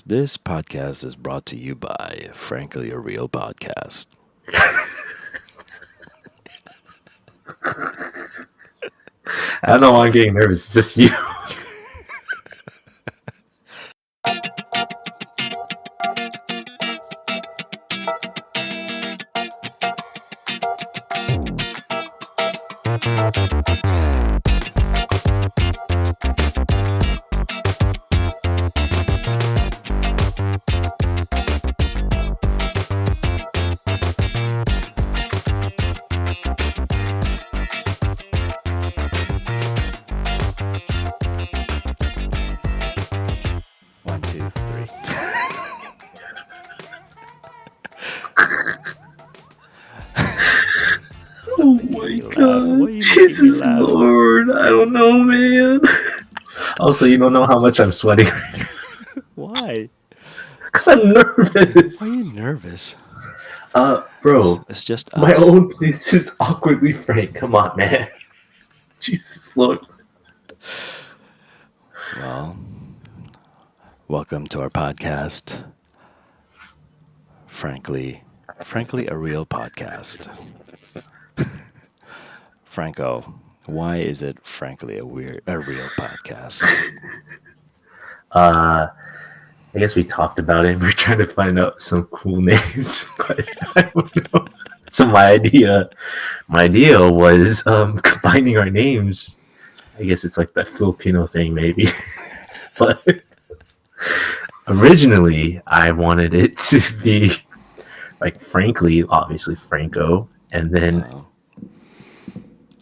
This podcast is brought to you by FranklyARealPodcast. I don't know why I'm getting nervous. It's just you. One, two, three. Oh my god. Jesus Lord. I don't know, man. Also, you don't know how much I'm sweating. Why? Because I'm nervous. Why are you nervous? Bro. It's just us. My own place is awkwardly frank. Come on, man. Jesus Lord. Well, welcome to our podcast. Frankly a real podcast. Franco, why is it frankly a real podcast? I guess we talked about it. We're trying to find out some cool names, but I don't know. So my idea was combining our names. I guess it's like that Filipino thing, maybe. But originally, I wanted it to be like Frankly, obviously Franco, and then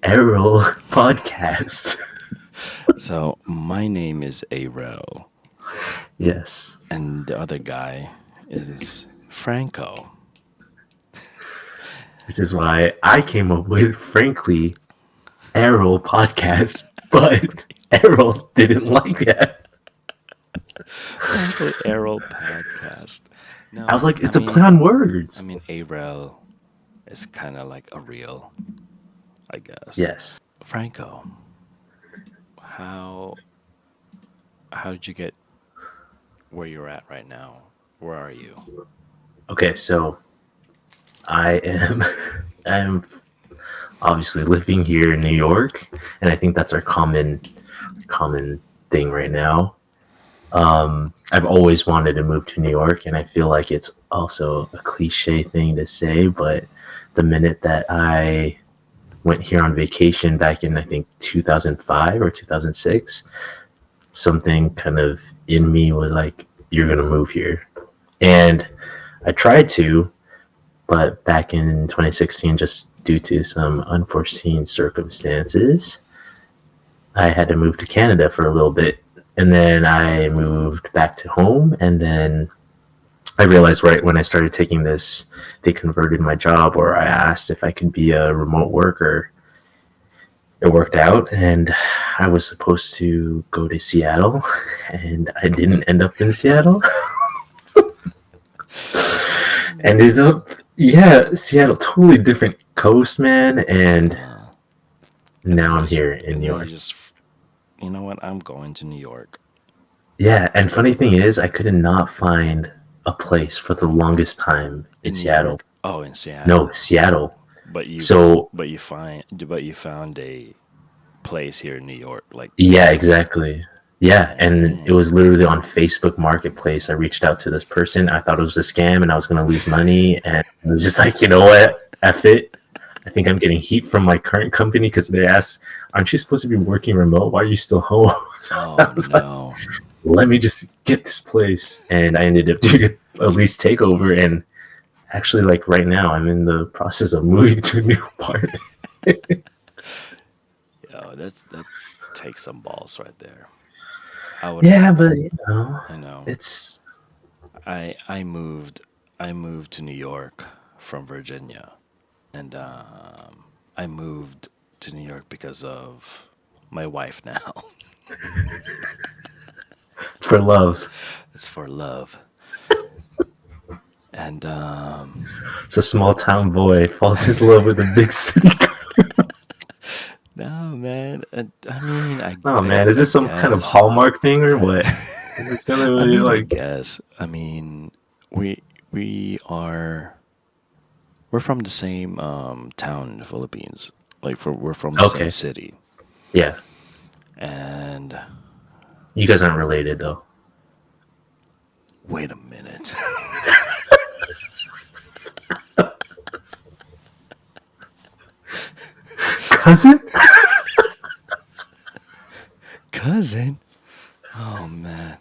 Ariel Podcast. So my name is Ariel. Yes. And the other guy is Franco. Which is why I came up with Frankly Ariel Podcast, but Ariel didn't like that. FranklyAReal Podcast. No, I was like, it's a play on words. I mean, Ariel is kind of like a real, I guess. Yes. Franco, how did you get where you're at right now? Where are you? Okay, so I'm obviously living here in New York, and I think that's our common thing right now. I've always wanted to move to New York, and I feel like it's also a cliche thing to say, but the minute that I went here on vacation back in, I think, 2005 or 2006, something kind of in me was like, you're going to move here. And I tried to, but back in 2016, just due to some unforeseen circumstances, I had to move to Canada for a little bit. And then I moved back to home, and then I realized right when I started taking this, they converted my job, or I asked if I could be a remote worker. It worked out, and I was supposed to go to Seattle, and I didn't end up in Seattle. Ended up, Seattle, totally different coast, man, and now I'm here in New York. You know what? I'm going to New York. Yeah, and funny thing is, I could not find a place for the longest time in Seattle. Oh, in Seattle. No, Seattle. But you found a place here in New York, like. Yeah, exactly. Yeah, and it was literally on Facebook Marketplace. I reached out to this person. I thought it was a scam, and I was going to lose money, and I was just like, you know what? F it. I think I'm getting heat from my current company because they asked, aren't you supposed to be working remote? Why are you still home? So I was like, let me just get this place. And I ended up doing a lease takeover. And actually, like right now, I'm in the process of moving to a new apartment. That takes some balls right there. But I know. It's. I moved to New York from Virginia. And I moved to New York because of my wife now. For love. It's for love. And it's a small town boy falls in love with a big city girl. No, man. I mean, man. Is this some kind of Hallmark thing or what? It's gonna I be mean, I like, guess. I mean, we are we're from the same town in the Philippines. We're from the same okay, city, yeah. and You guys aren't related though. wait a minute, Cousin? cousin. Oh man,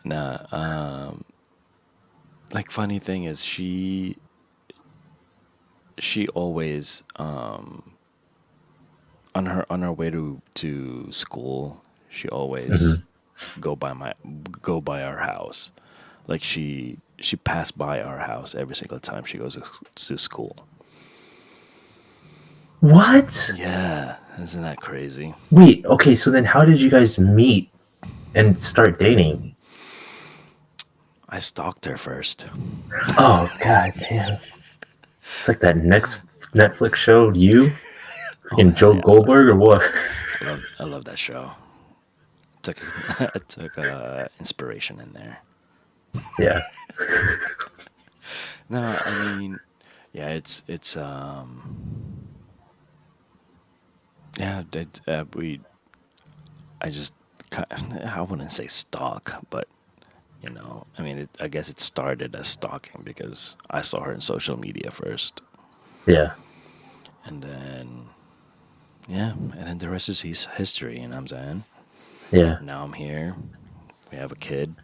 nah. Like funny thing is she always on her way to school she always Hmm. go by my go by our house. Like she passed by our house every single time she goes to school. What? Yeah, isn't that crazy? Wait, okay, so then how did you guys meet and start dating? I stalked her first. Oh god damn. It's like that next Netflix show, You? Oh Freaking hell Joe yeah, Goldberg or what? I love that show. Took I took inspiration in there. Yeah. No, I mean, yeah, it's yeah, we I just I wouldn't say stalk, but I mean, I guess it started as stalking because I saw her in social media first, Yeah. and then yeah, and then the rest is history. You know what I'm saying? Yeah. Now I'm here. We have a kid.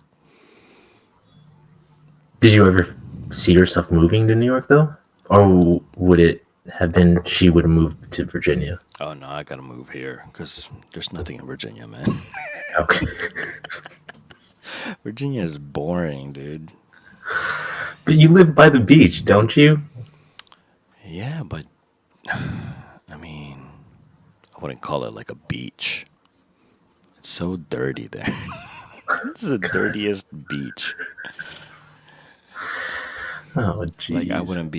Did you ever see yourself moving to New York though? Or would it have been she would have moved to Virginia? Oh no, I gotta move here because there's nothing in Virginia, man. Okay. Virginia is boring, dude. But you live by the beach, don't you? Yeah, but I mean, I wouldn't call it like a beach. It's so dirty there. This is the dirtiest beach. Oh Like jeez. I wouldn't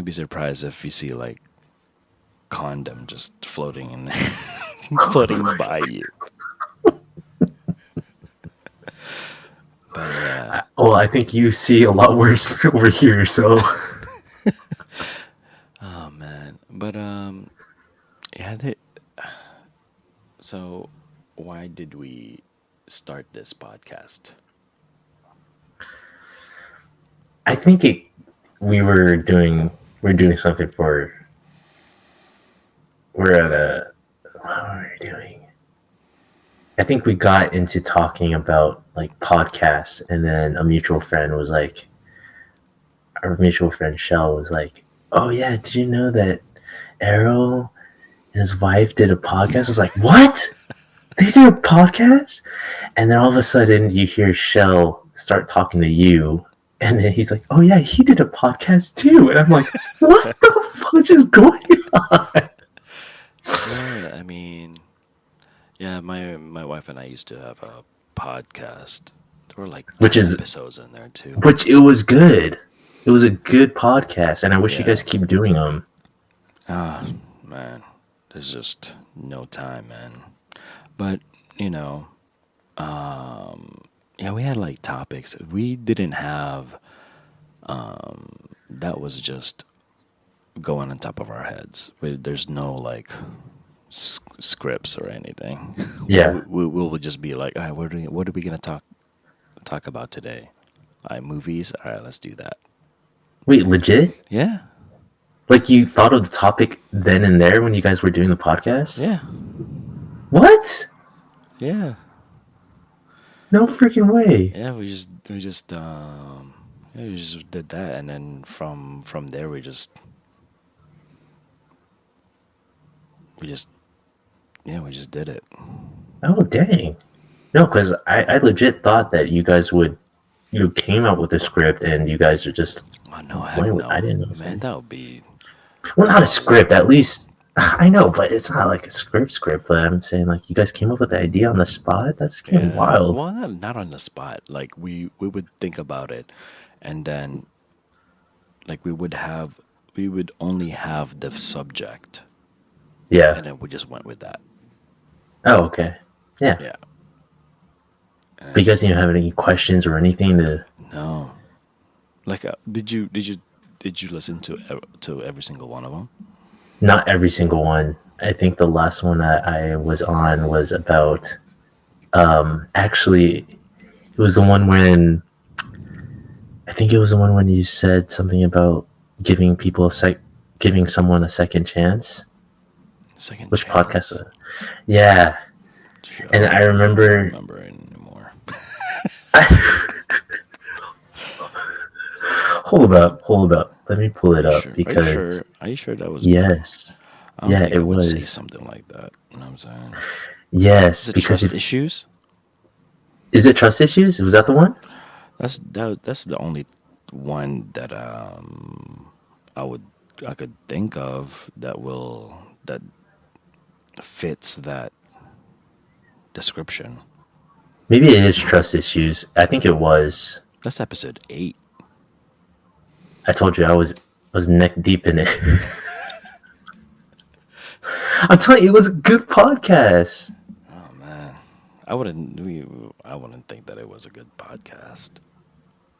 be surprised if you see like condom just floating in there, floating by you. But yeah, Well, I think you see a lot worse over here, so oh man. But yeah. So why did we start this podcast? I think it we're doing something for we're at a what are we doing? I think we got into talking about like podcasts, and then a mutual friend was like, our mutual friend Shell was like, "Oh yeah, did you know that Errol and his wife did a podcast?" I was like, "What? They did a podcast?" And then all of a sudden, you hear Shell start talking to you, and then he's like, "Oh yeah, he did a podcast too." And I'm like, "What the fuck is going on?" Yeah, I mean, yeah, my wife and I used to have a podcast. There were like Which 10 is episodes in there too. which it was good. It was a good podcast, and I wish you Yeah. guys keep doing them. Ah, man, there's just no time, man. But, you know, yeah, we had like topics. We didn't have that was just going on top of our heads. There's no like scripts or anything. Yeah. We will just be like, all right, what are we gonna talk about today? All right, movies. All right, let's do that. Wait, legit? Yeah, Like you thought of the topic then and there when you guys were doing the podcast? yeah, What? yeah, No freaking way. yeah. Yeah, we just did that, and then from there we just yeah we just did it. Oh dang. No, because I legit thought that you guys would you came up with a script and you guys are just Oh no, heck went with. I no, didn't know. man. That would be Well, not a so script. At least I know, but it's not like a script. But I'm saying like you guys came up with the idea on the spot. That's getting yeah. wild. Well, not on the spot. Like we would think about it, and then like we would only have the subject, Yeah. and then we just went with that. Oh, okay. Yeah. Yeah. And But you it's guys didn't have any questions or anything to. no. Like, did you listen to every single one of them? Not every single one. I think the last one that I was on was about. Actually, it was the one when I think it was the one when you said something about giving people giving someone a second chance. Second Which podcast? chance. Yeah, and I I don't remember. remember anymore. Hold up. Let me pull it Are you up sure? Are you because sure? Are you sure that was me? yes, I don't yeah, think it I would say was. something like that. You know what I'm saying? Is Yes, it because trust if issues? is it trust issues? Was that the one? That's the only one that I would I could think of that fits that description. Maybe it is trust issues. I think it was. That's episode 8. I told you I was neck deep in it. I'm telling you, it was a good podcast. Oh man, I wouldn't think that it was a good podcast.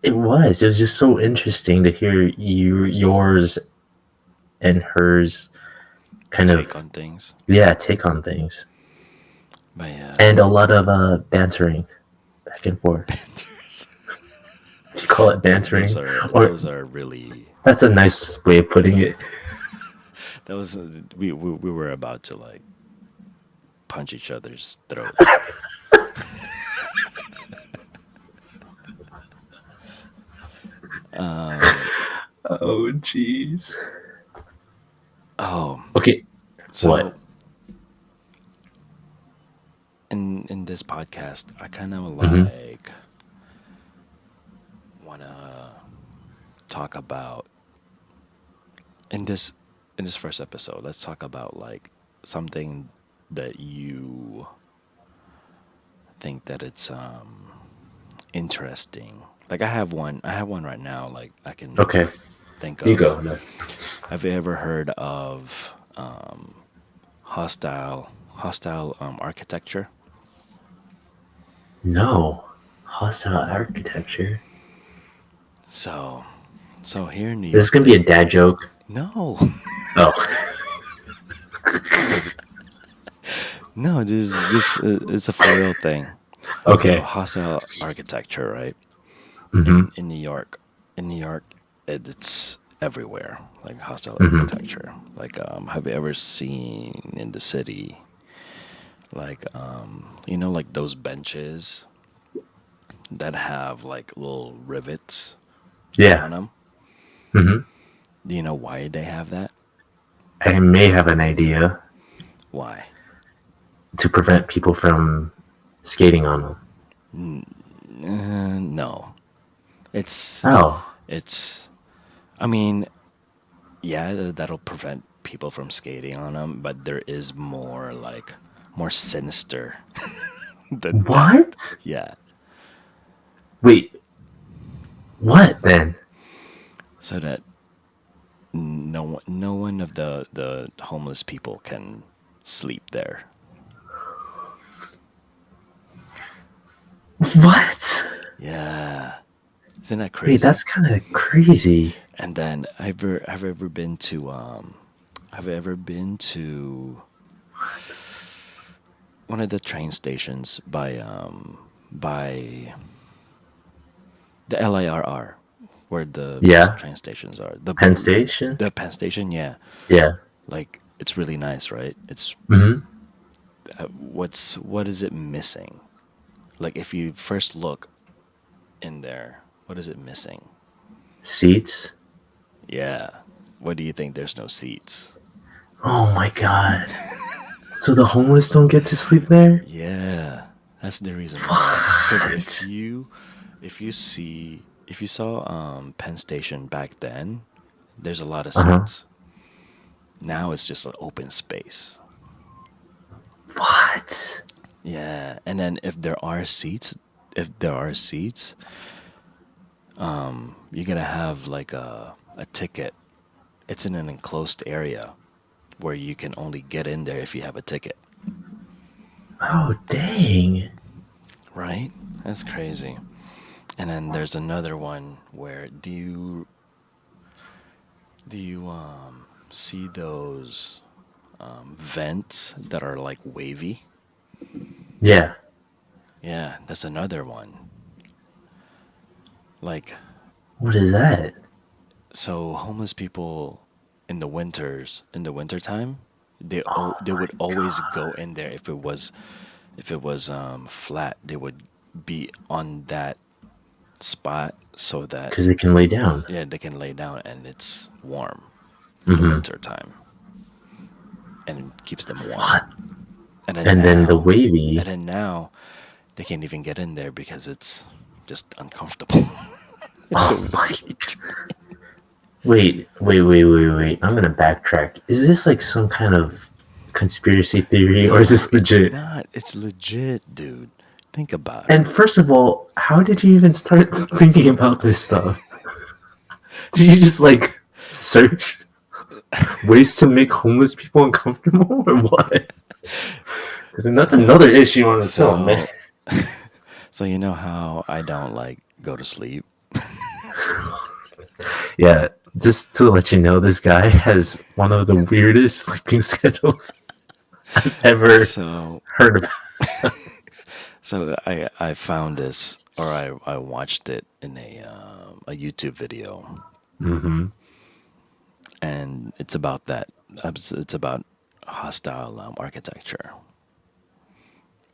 It was. It was just so interesting to hear yours and hers kind Take of on things, take on things, but yeah, and a lot of bantering back and forth. banters. If you call it bantering, or Those are really that's a nice way of putting it. that was we were about to like punch each other's throat. Um, Oh, jeez. oh, Okay, so what? in this podcast, I kind of Mm-hmm. like want to talk about in this in this first episode. Let's talk about like something that you think that it's interesting. Like I have one right now. Like I can Okay, think you of. go. No. Have you ever heard of hostile architecture? No. Hostile architecture. So so here in New This is York, gonna be a dad joke. no, Oh, no, this is a for real thing. So okay. hostile architecture, right? Mm-hmm. In New York, in New York, it's everywhere. Like hostile Mm-hmm. architecture. Like, have you ever seen in the city, like, like those benches that have like little rivets Yeah. on them? Mm-hmm. Do you know why they have that? I may have an idea Why? to prevent people from skating on them. No, it's Oh, it's. I mean, yeah, that'll prevent people from skating on them, but there is more sinister than that. what? Yeah, Wait, what then? so that no one of the homeless people can sleep there. What? Yeah, isn't that Wait, crazy? that's kind of crazy. And then have you ever been to have you ever been to one of the train stations by the LIRR, where the most Yeah. train stations are. Penn Station? The Penn Station, yeah. Yeah. Like it's really nice, right? It's Mm-hmm. what is it missing? Like if you first look in there, what is it missing? Seats? Yeah. What do you think? There's no seats. Oh my god. So the homeless don't get to sleep there? Yeah, that's the reason why. Because What? if you saw Penn Station back then, there's a lot of Uh-huh. seats. Now it's just an open space. What? Yeah, and then if there are seats, you're gonna have like a ticket. It's in an enclosed area where you can only get in there if you have a ticket, Oh, dang. right? That's crazy. And then there's another one where do you see those vents that are like wavy? Yeah. Yeah, that's another one. Like, What is that? so homeless people in the winter time, Oh they my would always go god. in there if it was flat. They would be on that spot so that Because they can lay down. yeah they can lay down and it's warm in the Mm-hmm. winter time and it keeps them warm. What? And then And then the now, and wavy. then now they can't even get in there because it's just uncomfortable. The Oh my. weight. Wait. I'm gonna backtrack. Is this like some kind of conspiracy theory or is No, this it's legit? not. It's legit, dude. Think about it. And first of all, how did you even start thinking about this stuff? Did you just like search ways to make homeless people uncomfortable or what? Because then that's So, another issue on its own, man. so, so you know how I don't like go to sleep. Yeah, just to let you know, this guy has one of the weirdest sleeping schedules I've ever So, heard of. so I found this or I watched it in a YouTube video, Mm-hmm. and it's about that. It's about hostile architecture.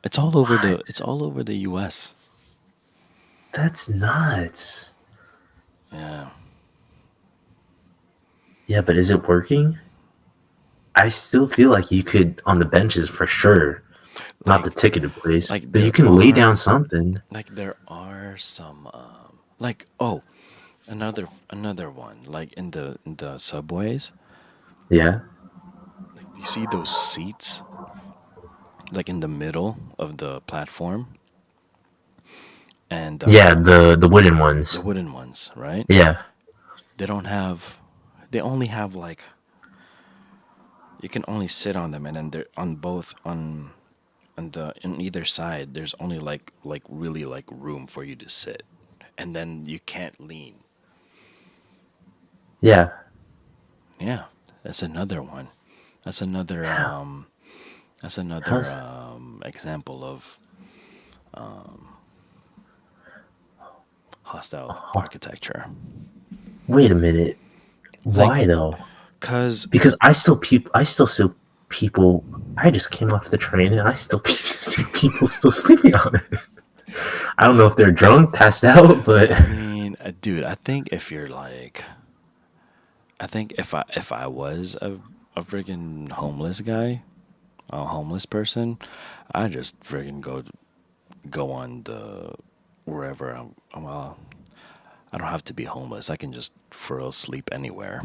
It's What? all over the U.S. That's nuts. Yeah, Yeah, but is it working? I still feel like you could on the benches for sure. Not the like ticketed place, like but you can lay down something. there are some like oh another one like in the subways. Yeah. Like you see those seats like in the middle of the platform and Yeah, the wooden the ones. wooden ones, right? Yeah. They don't have. They only have like you can only sit on them, and then they're on both on the in either side. There's only like really like room for you to sit, and then you can't lean. Yeah. Yeah, that's another one. That's another Yeah. that's another How's example of hostile oh, architecture. wait a minute. Like, Why though? cause Because I still see people. I just came off the train and I still see people still sleeping on it. I don't know if they're drunk, passed out, but I mean, dude, I think if you're like, I think if I was a freaking homeless guy, a homeless person, I just freaking go on the wherever I'm. Well, I don't have to be homeless. I can just for real sleep anywhere.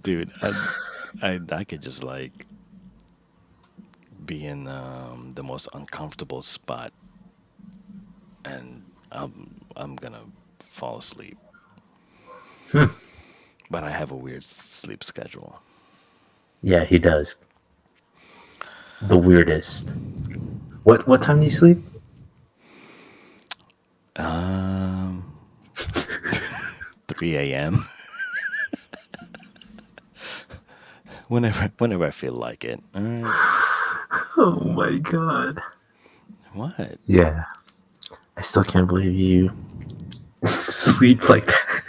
Dude, I could just like be in the most uncomfortable spot, and I'm gonna fall asleep. hmm, But I have a weird sleep schedule. yeah, he does. The weirdest. What time do you sleep? Um, 3 a.m. Whenever I feel like it. All right. Oh my god. What? Yeah, I still can't believe you sleep like that.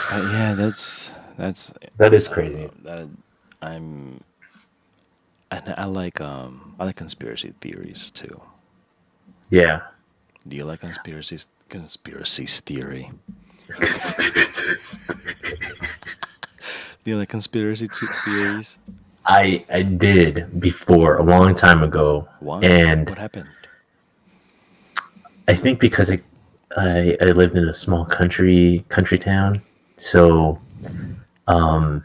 Yeah, that's That is crazy. that I'm. And I like conspiracy theories too. Yeah. Do you like conspiracies theory? Do you like theories? I did before a long time ago, Why? and What happened? I think because I lived in a small country town, so um,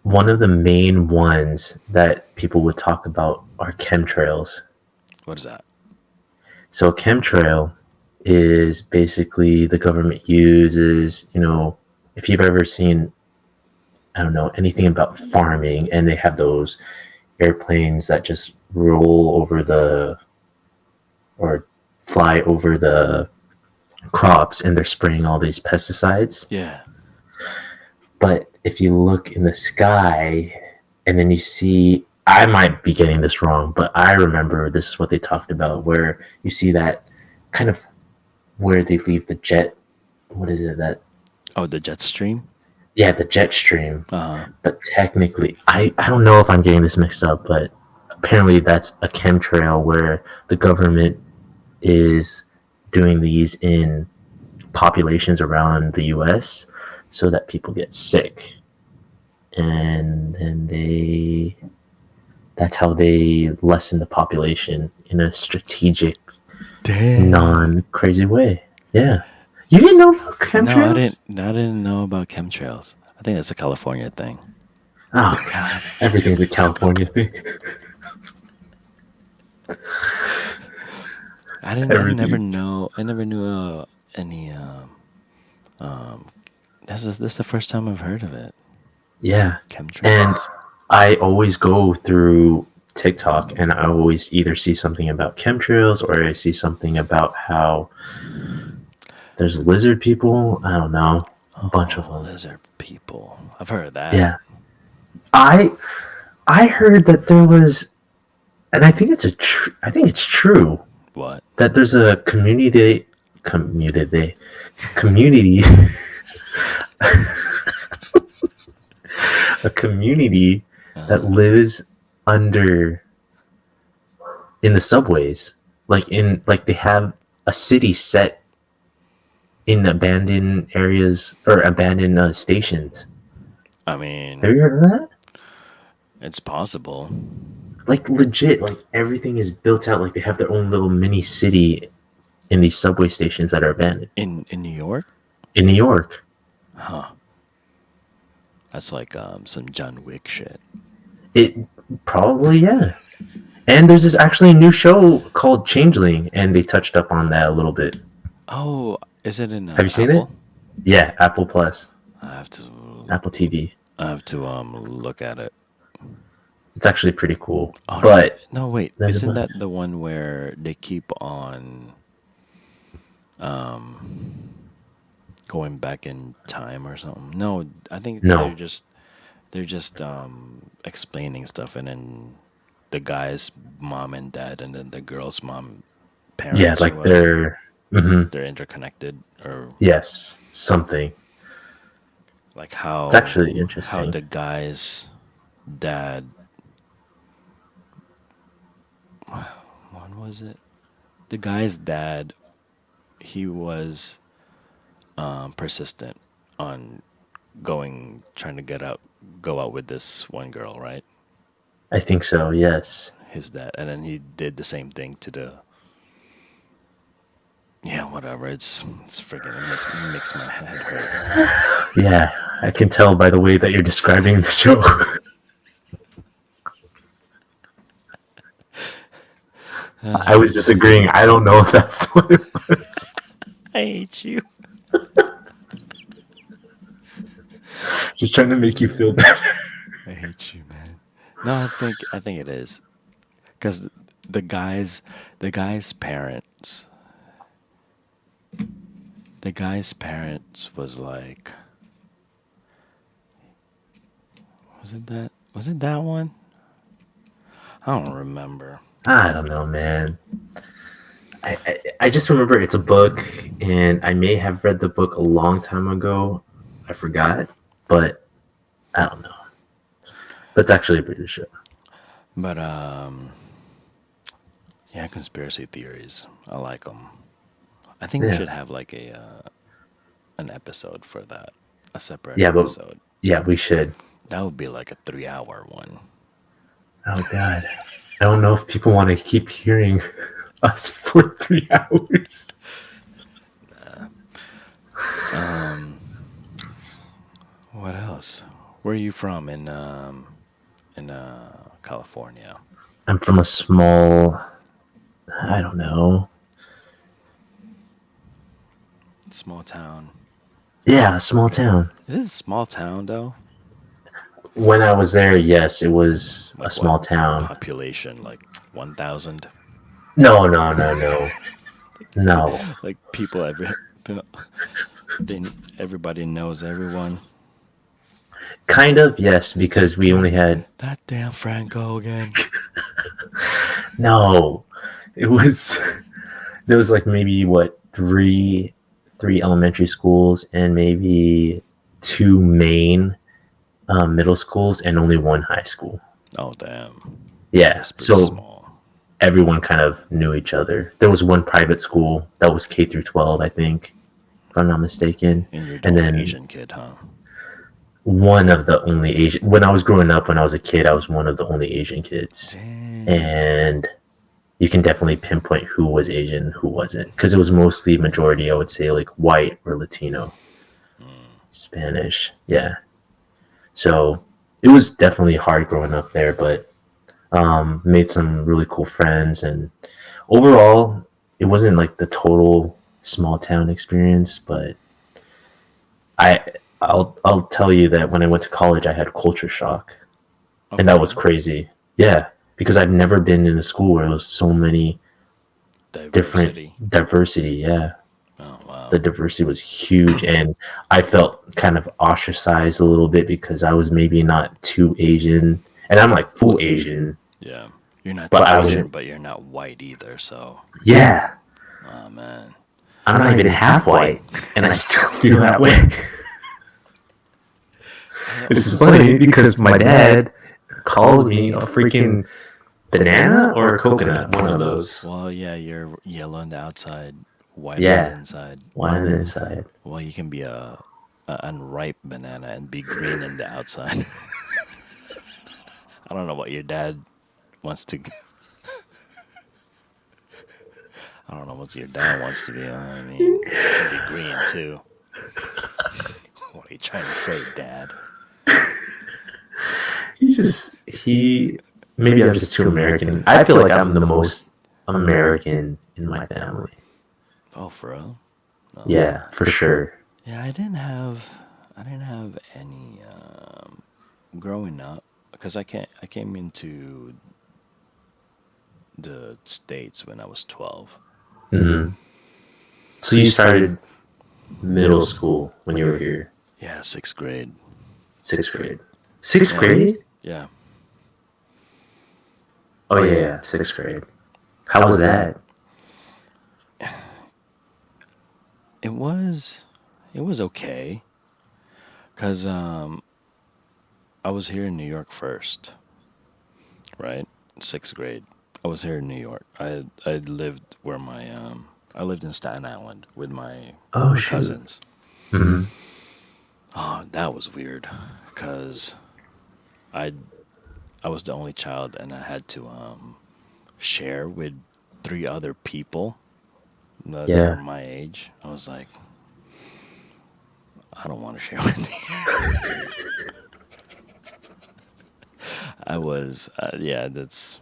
one of the main ones that people would talk about are chemtrails. What is that? So a chemtrail is basically the government uses, if you've ever seen I don't know anything about farming, and they have those airplanes that just roll over the or fly over the crops, and they're spraying all these pesticides. Yeah. But if you look in the sky and then you see, I might be getting this wrong, but I remember this is what they talked about, where you see that kind of where they leave the jet. What is it that? Oh, the jet stream. Yeah, the jet stream. Uh, But technically, I don't know if I'm getting this mixed up, but apparently that's a chemtrail where the government is doing these in populations around the US so that people get sick. And then that's how they lessen the population in a strategic, Damn. non crazy way. Yeah. You didn't know about No, I chemtrails? didn't. I didn't know about chemtrails. I think that's a California thing. Oh god, everything's a California thing. I didn't. I never Everything's know. I never knew any. This is the first time I've heard of it. yeah. And Chemtrails. I always go through TikTok and I always either see something about chemtrails or I see something about how there's lizard people. I don't know, a bunch of Oh, them. lizard people. I've heard of that. Yeah, I I heard that there was, and I think I think it's true What? that there's a community a community that lives under in the subways, like they have a city set in abandoned areas or abandoned stations. I Have you mean, heard of that? it's possible. Like legit, like everything is built out. Like they have their own little mini city in these subway stations that are abandoned In New York? in New York. Huh. That's like some John Wick shit. It probably, yeah. And there's this actually a new show called Changeling, and they touched up on that a little bit. Oh, is it in Have you seen it? Apple? Yeah, Apple Plus, I have to. Apple TV. I have to look at it. It's actually pretty cool. Oh no, But no, wait. there's a Isn't bunch. that the one where they keep on um going back in time or something? No, I think No, they're just explaining stuff, and then the guy's mom and dad, and then the girl's mom, yeah, parents or like whatever, they're interconnected, or yes, something. like It's actually how interesting. the guy's dad, when was it? The guy's dad, he was persistent on trying to go out with this one girl, right? I think so. Yes. His dad, and then he did the same thing to the, yeah, whatever. It's freaking, it makes my head hurt. Yeah, I can tell by the way that you're describing the show. I was just agreeing. I don't know if that's what it was. I hate you. Just trying to make you feel better. I hate you, man. No, I think it is, because the guy's parents, the guy's parents was like, was it that one? I don't remember. I don't know, man. I just remember it's a book, and I may have read the book a long time ago. I forgot, but I don't know. But it's actually a British show. But yeah, conspiracy theories. I like them. I think we Yeah, should have like a an episode for that, a separate yeah, but episode. yeah, we should. That would be like a 3 hour one. Oh God, I don't know if people want to keep hearing us for 3 hours. Um, what else? Where are you from in California? I'm from a small, I don't know. Small town. Yeah, a small town. Is it a small town though? When I was there, yes, it was a Like what small town. population? Like 1,000? No, no, no, no, no. Like people they everybody knows everyone. Kind of, yes, It's like because we only had that damn Franco again. no. It was there was like maybe what three elementary schools and maybe two main middle schools and only one high school. Oh damn. That Yeah, is pretty so small. everyone kind of knew each other. There was one private school that was K through 12, I think, if I'm not mistaken. And you're the And only then Asian kid, huh? one of the only Asian. When I was growing up, when I was a kid, I was one of the only Asian kids, Damn. and you can definitely pinpoint who was Asian, who wasn't, because it was mostly majority. I would say like white or Latino, Spanish. Yeah, so it was definitely hard growing up there, but made some really cool friends, and overall, it wasn't like the total small town experience, but I I'll tell you that when I went to college, I had culture shock, Oh, and for that was real? crazy. Yeah, because I've never been in a school where there was so many different Diversity. diversity. Yeah, Oh wow. the diversity was huge, and I felt kind of ostracized a little bit because I was maybe not too Asian, and I'm like full Asian, Yeah. You're not but too I Asian, wasn't. but you're not white either, so Yeah, oh man. I'm not even half white, and I still feel that way. Which is funny because my dad calls me a freaking banana or a coconut, one of those. Well, yeah, you're yellow on the outside, white on the Yeah, inside. one on the inside. Well, you can be a unripe banana and be green in the outside. I don't know what your dad wants to. I don't know what your dad wants to be. I mean, you can be green too. What are you trying to say, Dad? He's just he. Maybe I'm just too American. I feel like I'm the most American in my family. Oh, for real? No. Yeah, for sure. Yeah, I didn't have any growing up because I came into the states when I was 12. Hmm. So you started middle school when you were here, Yeah, sixth grade. sixth grade. Sixth Yeah, grade? yeah. Oh yeah, yeah, sixth grade. How was that? It was okay because I was here in New York first, right? Sixth grade. I was here in New York. I lived where my I lived in Staten Island with my Oh shoot. cousins. Hmm. Oh, that was weird because I I was the only child and I had to share with three other people that were Yeah. my age. I was like, I don't want to share with you. Yeah, that's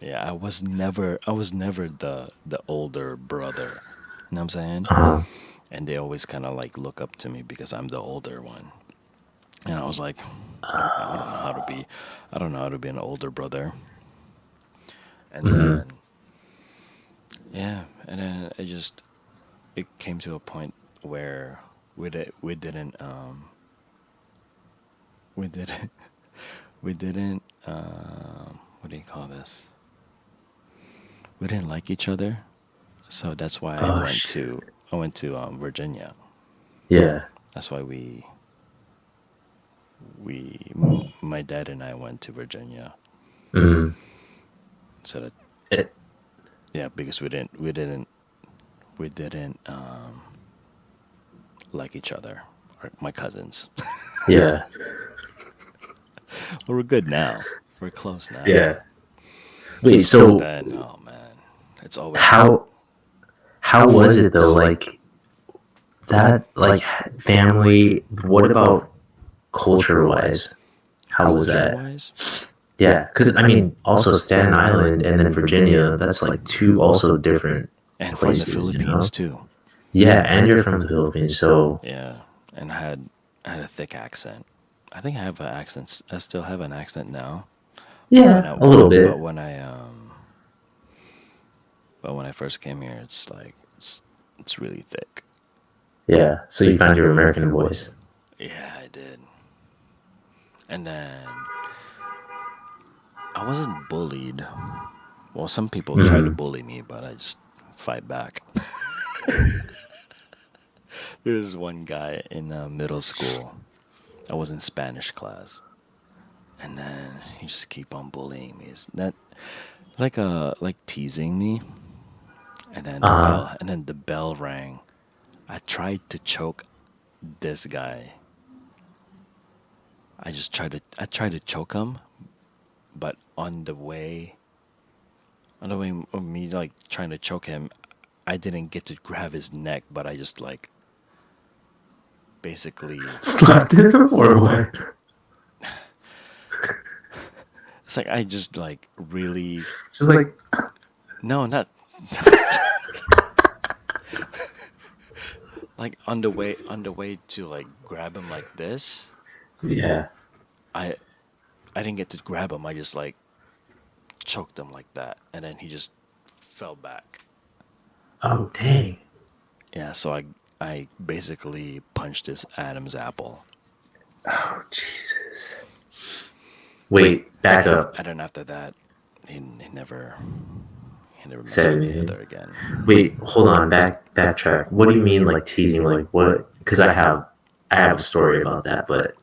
yeah. I was never the older brother. You know what I'm saying? Uh-huh. And they always kind of like look up to me because I'm the older one. And I was like, I don't know how to be, I don't know how to be an older brother. And Hmm. then yeah, and then it came to a point where we didn't we didn't we didn't what do you call this? We didn't like each other, so that's why Oh shit. I went to Virginia. Yeah. That's why my dad and I went to Virginia. Hmm. So that It, yeah, because we didn't like each other, or my cousins. yeah. But we're good now. We're close now. Yeah. Wait. But So then, oh man, it's always that. how how was it though? Like that. Like family. What about culture wise? How was Culture that? wise, Yeah, because I mean, also Staten Island and then Virginia. That's like two also different and from the places, you Philippines know? too. Yeah, and you're from the Philippines, so Yeah, and I had a thick accent. I think I have an accent. I still have an accent now. But Yeah, when I a little but bit. when I but when I first came here, it's really thick. Yeah. So you found your American voice. Yeah, I did. And then I wasn't bullied. Well, some people tried to Mm. bully me, but I just fight back. There was one guy in middle school. I was in Spanish class, and then he just keep on bullying me. It's not like teasing me, Uh and then the bell rang. I tried to choke this guy. I tried to choke him, but on the way of me like trying to choke him, I didn't get to grab his neck, but I just like basically Slapped him or what? it's like I just like really Just like, no, not like on the way to like grab him like this. yeah. I I didn't get to grab him. I just like choked him like that, and then he just fell back. Oh, dang. Yeah, so I basically punched his Adam's apple, Oh, Jesus. Wait, back up. and then after that, he never messed Said with me anything. ever again. Wait, hold on. Backtrack. What do you mean, like teasing? Like what? Because I have a story about that, but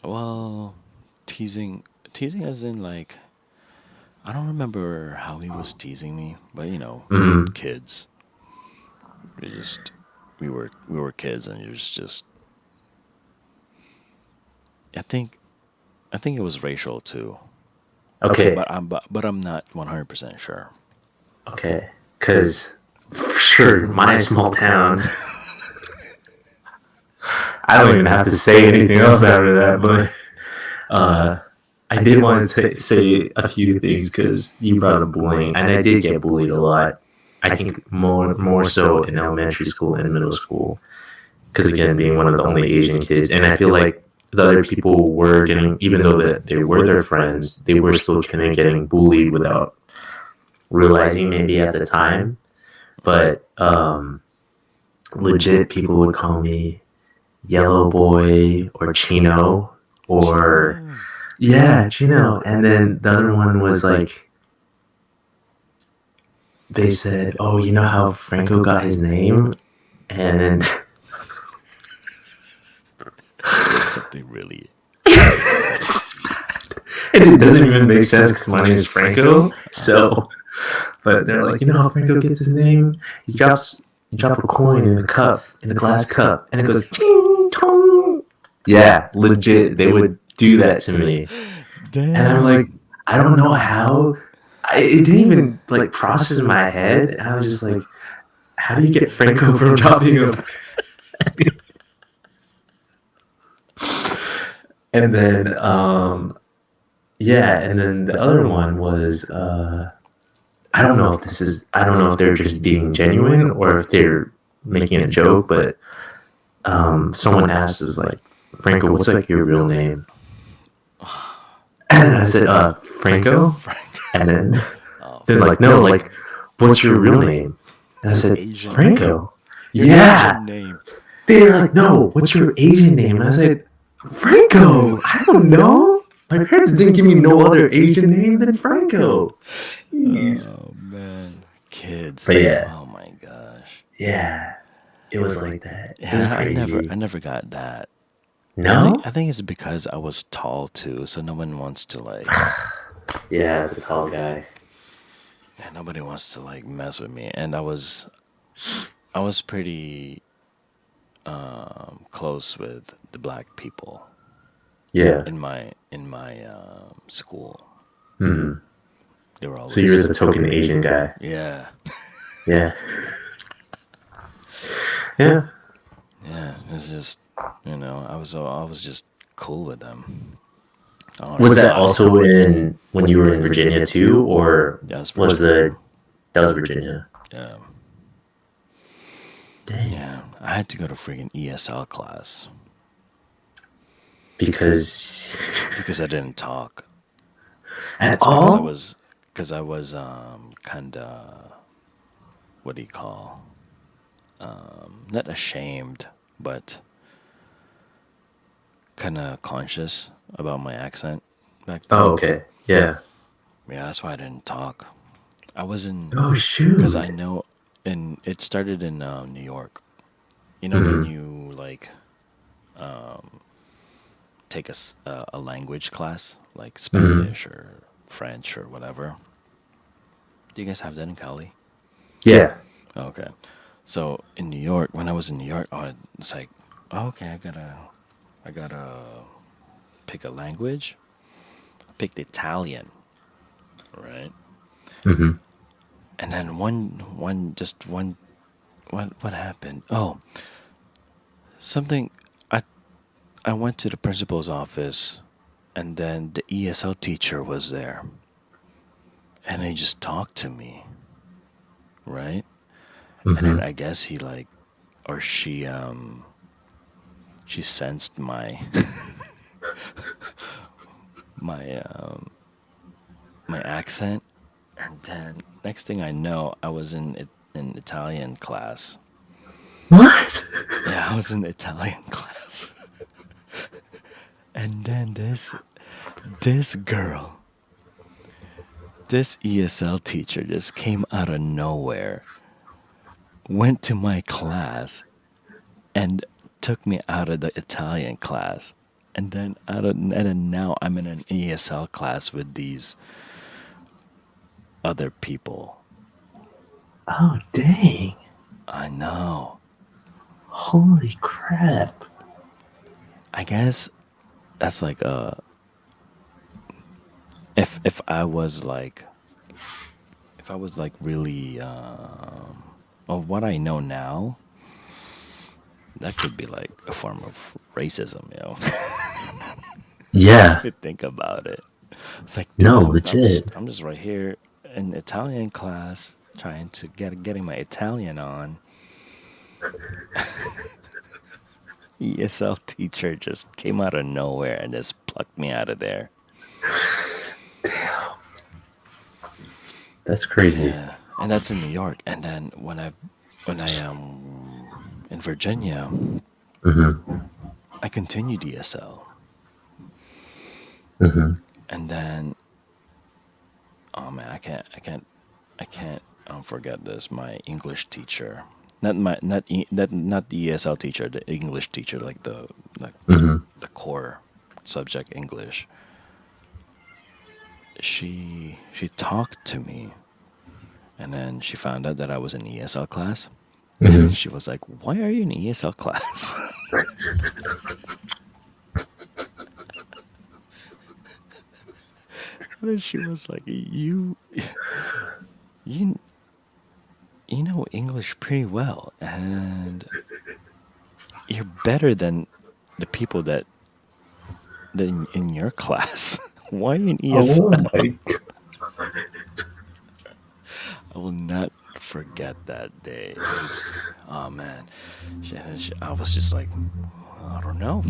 Well, teasing as in like I don't remember how he was teasing me, but mm, kids. We just we were kids, and it was just I think I think it was racial too, okay, but I'm not 100% sure. okay. Because sure, my small town. I don't even have to say anything else after that, but uh, I did want to say a few things because you brought up bullying, and I did get bullied a lot. I think more so in elementary school and middle school, because again, being one of the only Asian kids, and I feel like the other people were getting, even though that they were their friends, they were still kind of getting bullied without realizing maybe at the time. But legit, people would call me Yellow Boy or Chino or Chino. yeah, Chino. And then the other one was like, they said, "Oh, you know how Franco got his name?" And then That's something really. and it doesn't even make sense because my name is Franco. So, but they're like, you know how Franco gets his name? He drops, you drop a coin in a cup, in a glass cup, and it goes ting tong. Yeah, legit. They would do that to me, and I'm like, Damn. I don't know how. It didn't even like process in my head. I was just like, how do you get Franco from dropping a? And then, yeah, and then the other one was, I don't know if this is, I don't know if they're just being genuine or if they're making a joke, but someone asked, it was like, Franco, what's like your real name? And I said, Franco. Frank. And then Oh, they're like, no, like, what's your real name? And I your said, Asian name. Franco. Your Yeah. Asian name. They're like, no, what's your Asian name? And I said, Franco. I don't know. My parents didn't give me no other Asian name than Franco. Jeez. Oh man, kids. But yeah, Oh my gosh. yeah, it was like that. It was Yeah, I crazy. never got that. No? I think it's because I was tall too, so no one wants to like Yeah, the tall guy. yeah, nobody wants to like mess with me, and I was pretty close with the black people Yeah. in my school. Hmm. They were So you're always the token Asian guy. yeah. Yeah. Yeah. Yeah, it's just I was just cool with them. I don't Was know that why. also in when you were in Virginia too, or That's was Virginia. the that was Virginia? Yeah, Dang. yeah. I had to go to freaking ESL class. Because because I didn't talk. at It's all? because I was kind of, what do you call, not ashamed, but kind of conscious about my accent back Oh, then. okay. Yeah. Yeah, that's why I didn't talk. I was in, Oh because I shoot. know, and it started in New York. You know when Hmm. you like take a language class like Hmm. Spanish or French or whatever. Do you guys have that in Cali? Yeah. Okay. So in New York, when I was in New York, it's like, oh, okay, I gotta pick a language. I picked Italian, right? Hmm. And then just one, what happened? Oh, something. I I went to the principal's office, and then the ESL teacher was there, and he just talked to me, right? And then Hmm. I guess he like, or she sensed my my accent, and then next thing I know, I was in Italian class. What? Yeah, I was in Italian class, and then this girl, this ESL teacher, just came out of nowhere, went to my class, and took me out of the Italian class. And then now I'm in an ESL class with these other people. Oh dang. I know. Holy crap. I guess that's like if I was like, if I was like really of what I know now, that could be like a form of racism, you know. Yeah. If you think about it, it's like, dude, No, I'm legit. just right here in Italian class trying to getting my Italian on. ESL teacher just came out of nowhere and just plucked me out of there. That's crazy. Yeah, and that's in New York. And then when I in Virginia, Hmm. I continued ESL, Hmm. and then, oh man, I can't forget this. My English teacher, not the ESL teacher, the English teacher, like like Hmm. the core subject English. She talked to me, and then she found out that I was in ESL class. And then Hmm. she was like, "Why are you in ESL class?" And then she was like, you, you know English pretty well, and you're better than the people that in your class. Why in Oh ESL?" my. I will not forget that day. It was, oh man, I was just like, I don't know.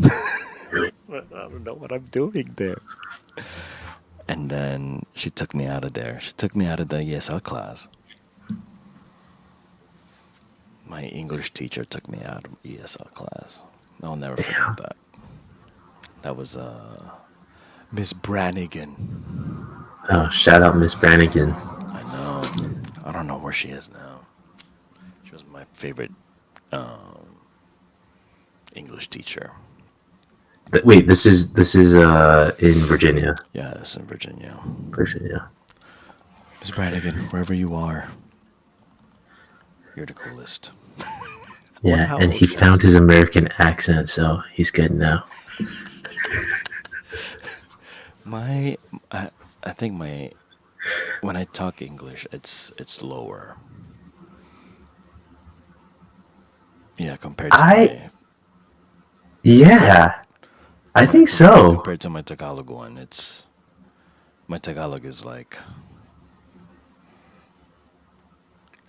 I don't know what I'm doing there. And then she took me out of there. She took me out of the ESL class. My English teacher took me out of ESL class. I'll never forget Damn. that. That was Miss Brannigan. Oh, shout out Miss Brannigan. I know. I don't know where she is now. She was my favorite um, English teacher. Wait, this is in Virginia. Yeah, it's in Virginia. Virginia. Miss Brannigan, wherever you are, you're the coolest. I wonder Yeah, how and old he she is. found his American accent, so he's good now. My, I, I think when I talk English, it's lower. Yeah, compared to I my, is it? Yeah, I think so. Compared to my Tagalog one, it's my Tagalog is like,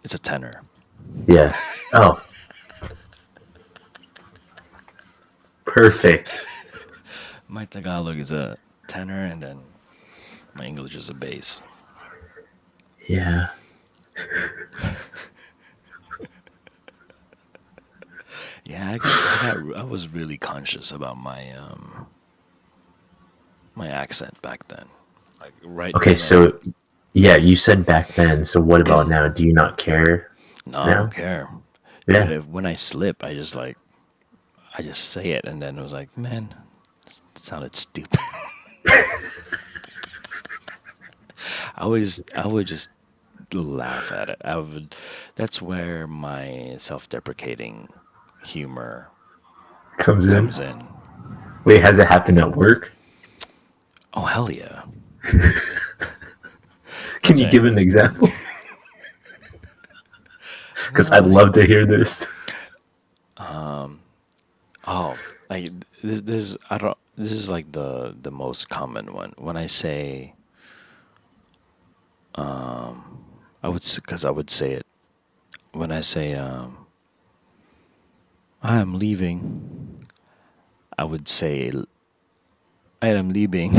it's a tenor. Yeah. Oh, perfect. My Tagalog is a tenor, and then my English is a bass. Yeah. Yeah, I was really conscious about my accent back then. Like right Okay, when I, so yeah, you said back then. So what about now? Do you not care no, I don't now? care, dude. Yeah. When I slip, I just say it, and then it was like, man, it sounded stupid. I would just laugh at it. I would. That's where my self-deprecating humor Comes in. comes in. Wait, has it happened at work? Oh hell yeah! Can you give Dang. an example? Because Well, I'd love to hear this. oh, like this. I don't. This is like the most common one. When I say, because I would say it when I say, I am leaving. I would say, I am leaving.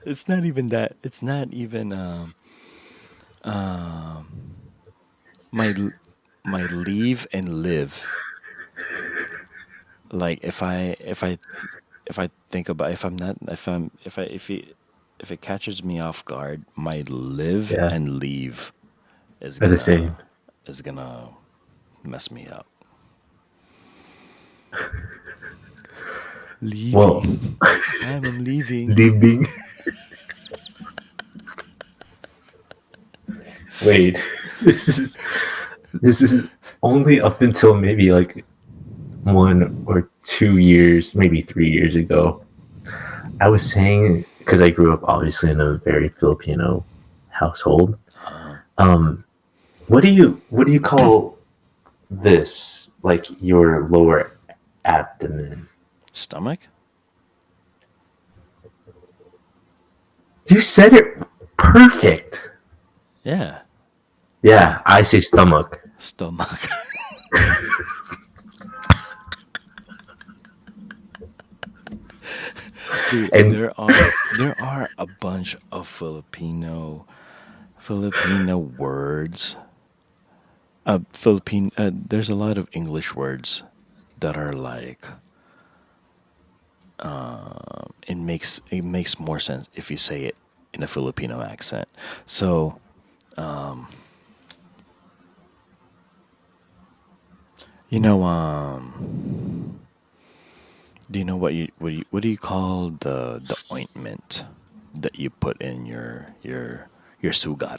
It's not even that. It's not even my my leave and live. Like if I think about, if I'm not if I'm if it catches me off guard, my live Yeah, and leave are the same. is gonna mess me up. Well, Leaving. I'm leaving. leaving. Wait, this is only up until maybe like 1 or 2 years, maybe 3 years ago. I was saying because I grew up obviously in a very Filipino household. Uh, Um, what do you call this? Like your lower abdomen? Stomach? You said it perfect. Yeah. Yeah, I say stomach. Stomach. Dude, And there are a bunch of Filipino words. Philippine. There's a lot of English words that are like. It makes more sense if you say it in a Filipino accent. So, you know, do you know what do you call the ointment that you put in your sugat?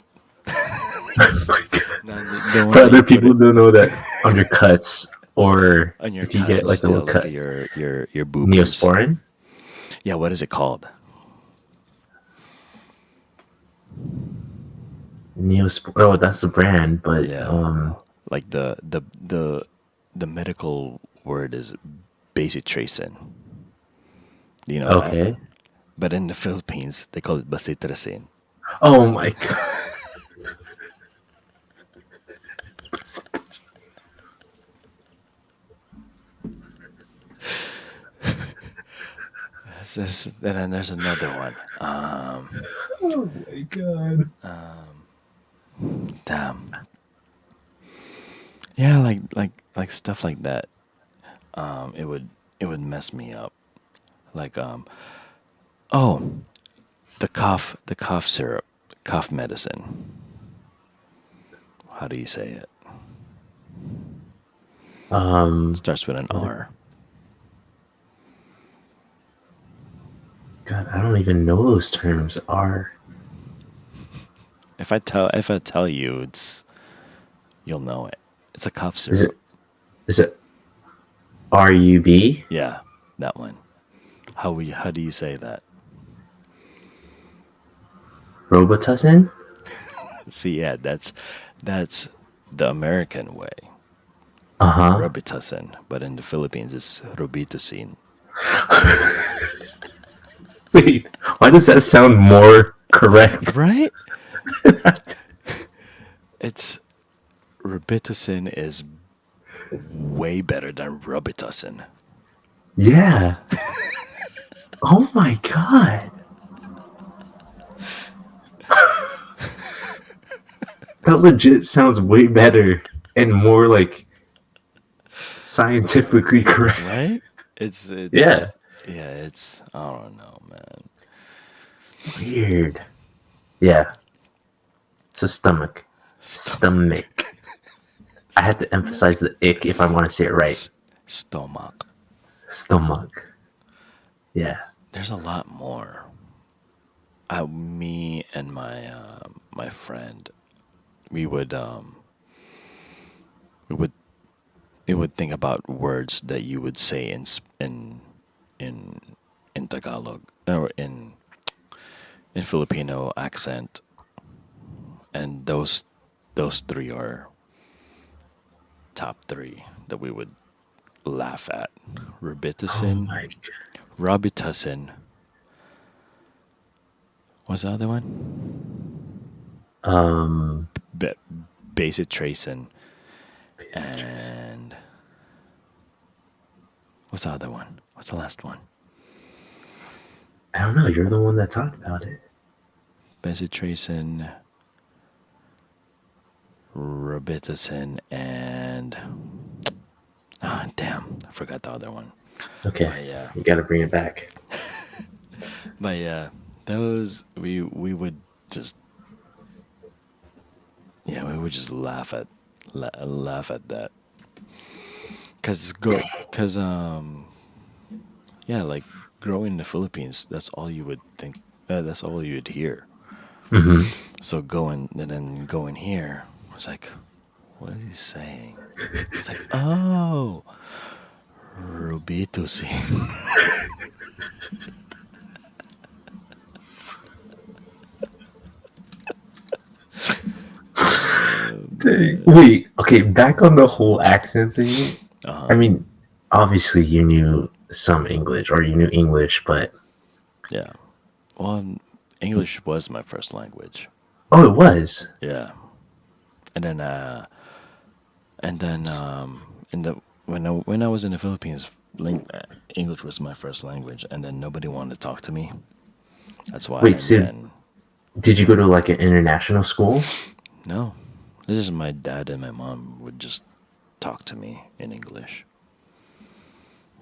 No, the for one that other you put people it who don't know that undercuts or on your if you get cuts. like a Yeah, little like cut, your boobies. Neosporin. Yeah, what is it called? Neosporin. Oh, that's the brand, but Yeah, like the medical word is basitracin. Do you know that? okay. But in the Philippines, they call it basitracin. Oh my god. Then there's another one. Oh my god. Damn. Yeah, like stuff like that. It would mess me up. Like oh, the cough syrup, cough medicine. How do you say it? Starts with an What is it? R. God, I don't even know those terms are. If I tell you, it's you'll know it. It's a cough Is syrup. it is it RUB? Yeah, that one. How do you say that? Robitussin? See, yeah, that's the American way, Uh-huh. Robitussin, but in the Philippines it's Robitussin. Wait, why does that sound more correct? Right? It's Robitussin is way better than Robitussin. Yeah. Oh my god. That legit sounds way better and more like scientifically correct. Right? Yeah. Yeah, it's I don't know, man. Weird. Yeah. So stomach. Stomach. Stomach. I have to emphasize the ick if I want to say it right. Stomach. Stomach. Yeah. There's a lot more. Me and my friend, we would we would we would think about words that you would say in in Tagalog or in Filipino accent, and those three are top three that we would laugh at. Oh Robitussin, my god. Robitussin. What's the other one? Um Be- Basic tracing and what's the other one? What's the last one? I don't know. You're the one that talked about it. Basic tracing, Robitussin, and ah, damn, I forgot the other one. Okay. But yeah, You got to bring it back. but yeah, those we would just yeah we would just laugh at that cause yeah, like growing in the Philippines, that's all you would think. That's all you'd hear. Hmm. So going and then going here, I was like, what is he saying? It's like, oh, Rubitusi. Wait. Okay. Back on the whole accent thing. I Uh-huh. mean, obviously you knew some English or you knew English, but Yeah. Well, English was my first language. oh, it was. Yeah. And then in the when I was in the Philippines, English was my first language, and then nobody wanted to talk to me. That's why. Wait. And So then did you go to like an international school? no, this is my dad and my mom would just talk to me in English.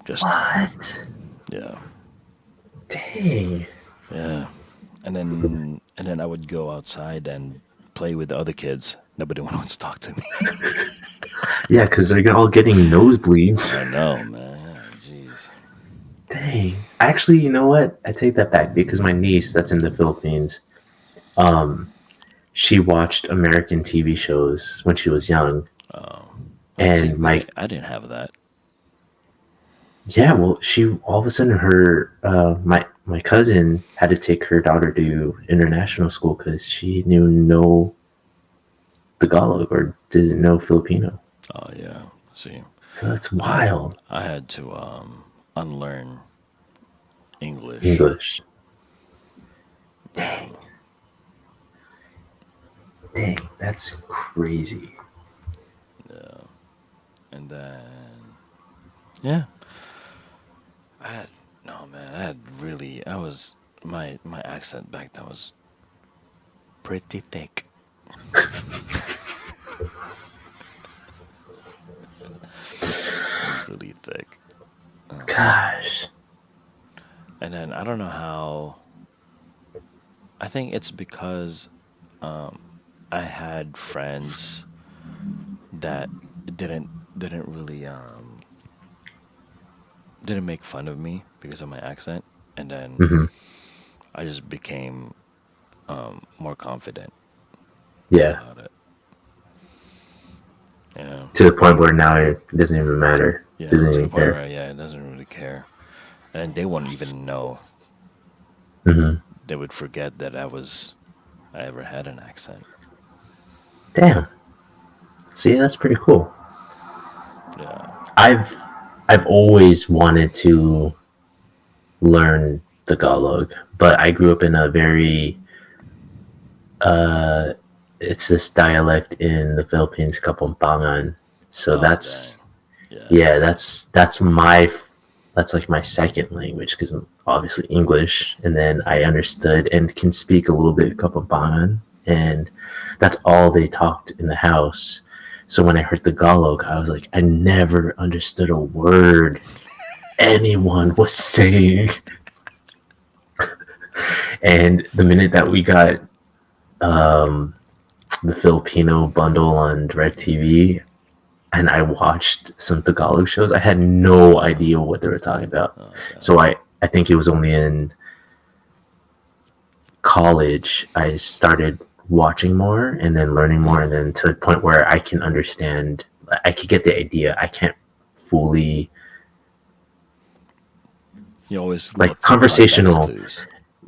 Just What? yeah, Dang. yeah. And then I would go outside and play with the other kids. Nobody wants to talk to me. Yeah, because they're all getting nosebleeds. I know, man. Jeez. Dang. Actually, you know what? I take that back because my niece that's in the Philippines, um, she watched American TV shows when she was young. Oh, see, And my I didn't have that. yeah, well, she all of a sudden her my cousin had to take her daughter to international school because she knew no Tagalog or didn't know Filipino. Oh yeah. See, So that's I wild. I had to unlearn English. English. Dang, dang, that's crazy. Yeah. And then yeah, I had no man. I had really. I was my accent back then was pretty thick. It was really thick. Gosh. And then I don't know how. I think it's because um, I had friends that didn't didn't really didn't make fun of me because of my accent, and then Hmm. I just became more confident Yeah, about it. Yeah, to the point where now it doesn't even matter. yeah, Doesn't to the even point care. where yeah, it doesn't really care, and they won't even know. Hmm. They would forget that I ever had an accent. Damn. See, that's pretty cool. Yeah. I've I've always wanted to learn Tagalog, but I grew up in a very it's this dialect in the Philippines, Kapampangan. So Oh that's dang. Yeah. Yeah, that's like my second language because I'm obviously English, and then I understood and can speak a little bit Kapampangan, and that's all they talked in the house. So when I heard Tagalog, I was like, I never understood a word anyone was saying. And the minute that we got um, the Filipino bundle on DirecTV, and I watched some Tagalog shows, I had no idea what they were talking about. Oh So gosh. I think it was only in college I started watching more and then learning more, and then to the point where I can understand, I could get the idea. I can't fully You always like look for context conversational. clues.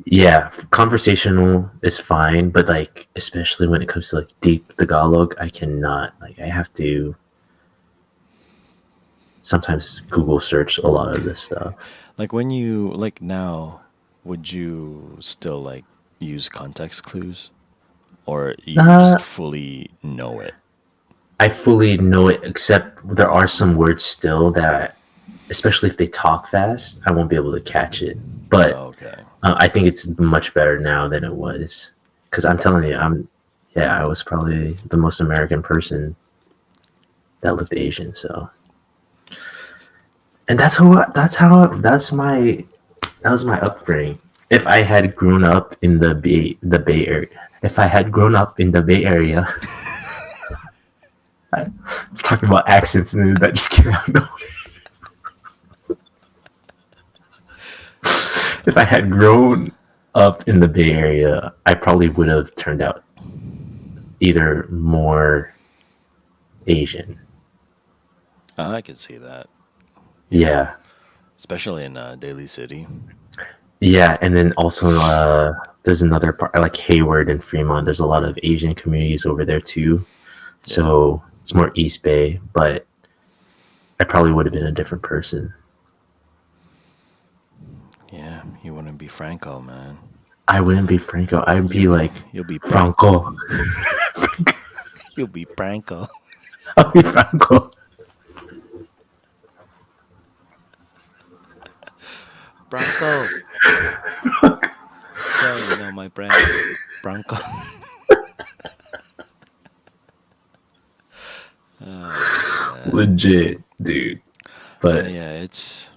Yeah, conversational is fine, but like especially when it comes to like deep Tagalog, I cannot. Like I have to sometimes Google search a lot of this stuff. Like when you like now, would you still like use context clues, or you Uh, just fully know it? I fully know it, except there are some words still that, especially if they talk fast, I won't be able to catch it. But Okay. I think it's much better now than it was. Because I'm telling you, yeah, I was probably the most American person that looked Asian. So, and that was my upbringing. If I had grown up in the Bay Area, if I had grown up in the Bay Area, I'm talking about accents and that just came out. No, if I had grown up in the Bay Area, I probably would have turned out either more Asian. I could see that. Yeah, Yeah, especially in Daly City. yeah, and then also there's another part like Hayward and Fremont. There's a lot of Asian communities over there too, Yeah. so it's more East Bay. But I probably would have been a different person. Yeah, you wouldn't be Franco, man. I wouldn't be Franco. I'd be You like you'll be Branco. Franco. You'll be Branco. I'll be Franco. Branco. Yeah, you know my brand. Branco. Oh man. Legit, dude. But Yeah, it's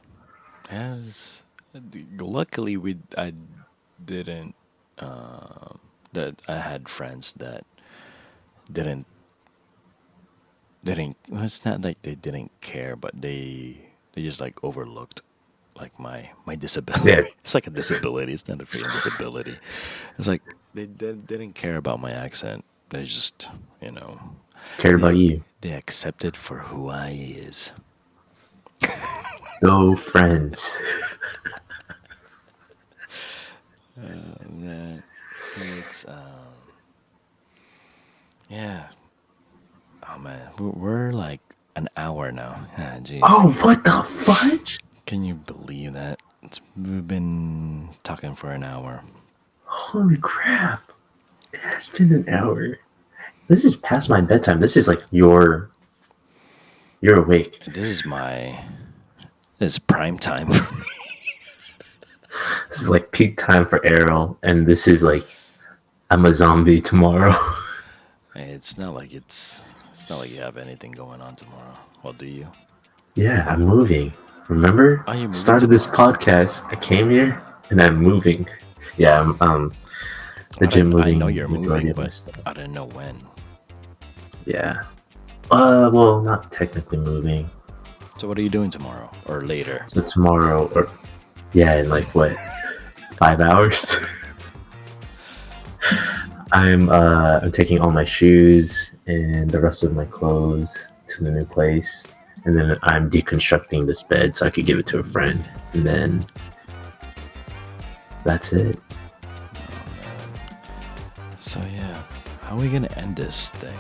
luckily we I didn't that I had friends that didn't well, it's not like they didn't care, but they just like overlooked like my disability. yeah, It's like a disability. It's not a freaking disability. It's like didn't care about my accent. They just, you know, cared they about you. they accepted for who I is. No friends. Man, it's yeah. Oh man, we're like an hour now. Ah, jeez. Oh, what the fudge? Can you believe that? We've been talking for an hour. Holy crap! It has been an hour. This is past my bedtime. This is like you're awake. This is my this is prime time for me. This is like peak time for Errol, and this is like I'm a zombie tomorrow. It's not like you have anything going on tomorrow. Well, do you? Yeah, I'm moving. Remember? Are you moving Started this tomorrow? podcast. I came here and I'm moving. Yeah, I'm legit I know moving you're majority moving, of my but stuff. I didn't know when. Yeah. Well, not technically moving. So what are you doing tomorrow or later? So tomorrow, or yeah, in like what, 5 hours? I'm taking all my shoes and the rest of my clothes to the new place, and then I'm deconstructing this bed so I could give it to a friend, and then that's it. Oh man. So yeah, how are we gonna end this thing?